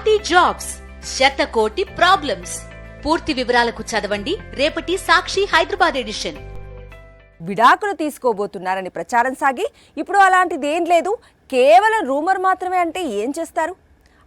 కోటి జాబ్స్, శతకోటి ప్రాబ్లమ్స్. పూర్తి వివరాలకు చదవండి రేపటి సాక్షి హైదరాబాద్ ఎడిషన్. విడాకులు తీసుకోబోతున్నారని ప్రచారం సాగి ఇప్పుడు అలాంటిదేం లేదు, కేవలం రూమర్ మాత్రమే అంటే ఏం చేస్తారు?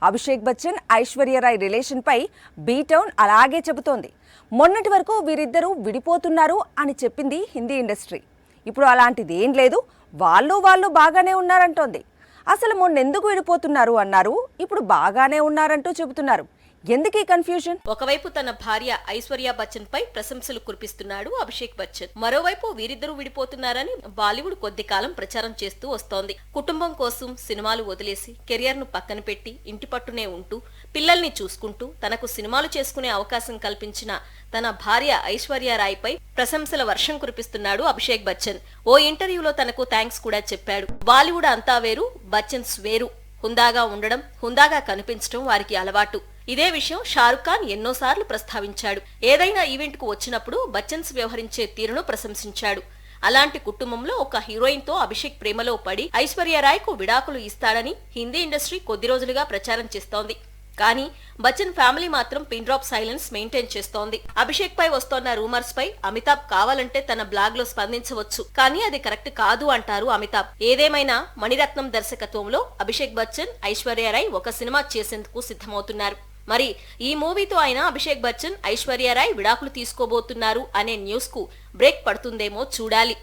అభిషేక్ బచ్చన్, ఐశ్వర్యరాయ్ రిలేషన్ పై బీటౌన్ అలాగే చెబుతోంది. మొన్నటి వరకు వీరిద్దరూ విడిపోతున్నారు అని చెప్పింది హిందీ ఇండస్ట్రీ. ఇప్పుడు అలాంటిదేం లేదు, వాళ్ళు బాగానే ఉన్నారంటోంది. అసలు మొన్నెందుకు విడిపోతున్నారు అన్నారు, ఇప్పుడు బాగానే ఉన్నారంటూ చెబుతున్నారు. ఎందుకీ కన్ఫ్యూజన్? ఒకవైపు తన భార్య ఐశ్వర్య బచ్చన్ పై ప్రశంసలు కురిపిస్తున్నాడు అభిషేక్ బచ్చన్. మరోవైపు వీరిద్దరూ విడిపోతున్నారని బాలీవుడ్ కొద్ది కాలం ప్రచారం చేస్తూ వస్తోంది. కుటుంబం కోసం సినిమాలు వదిలేసి కెరియర్ ను పక్కన పెట్టి ఇంటి పట్టునే ఉంటూ పిల్లల్ని చూసుకుంటూ తనకు సినిమాలు చేసుకునే అవకాశం కల్పించిన తన భార్య ఐశ్వర్యరాయ్ పై ప్రశంసల వర్షం కురిపిస్తున్నాడు అభిషేక్ బచ్చన్. ఓ ఇంటర్వ్యూలో తనకు థ్యాంక్స్ కూడా చెప్పాడు. బాలీవుడ్ అంతా వేరు, బచ్చన్స్ వేరు. హుందాగా ఉండడం, హుందాగా కనిపించడం వారికి అలవాటు. ఇదే విషయం షారుఖ్ ఖాన్ ఎన్నోసార్లు ప్రస్తావించాడు. ఏదైనా ఈవెంట్ కు వచ్చినప్పుడు బచ్చన్స్ వ్యవహరించే తీరును ప్రశంసించాడు. అలాంటి కుటుంబంలో ఒక హీరోయిన్ తో అభిషేక్ ప్రేమలో పడి ఐశ్వర్యరాయ్ కు విడాకులు ఇస్తాడని హిందీ ఇండస్ట్రీ కొద్ది రోజులుగా ప్రచారం చేస్తోంది. కానీ బచ్చన్ ఫ్యామిలీ మాత్రం పిన్ డ్రాప్ సైలెన్స్ మెయింటైన్ చేస్తోంది. అభిషేక్ పై వస్తోన్న రూమర్స్ పై అమితాబ్ కావాలంటే తన బ్లాగ్ లో స్పందించవచ్చు, కానీ అది కరెక్ట్ కాదు అంటారు అమితాబ్. ఏదేమైనా మణిరత్నం దర్శకత్వంలో అభిషేక్ బచ్చన్, ఐశ్వర్యరాయ్ ఒక సినిమా చేసేందుకు సిద్ధమవుతున్నారు. మరి ఈ మూవీతో అయినా అభిషేక్ బచ్చన్, ఐశ్వర్యరాయ్ విడాకులు తీసుకోబోతున్నారు అనే న్యూస్ కు బ్రేక్ పడుతుందేమో చూడాలి.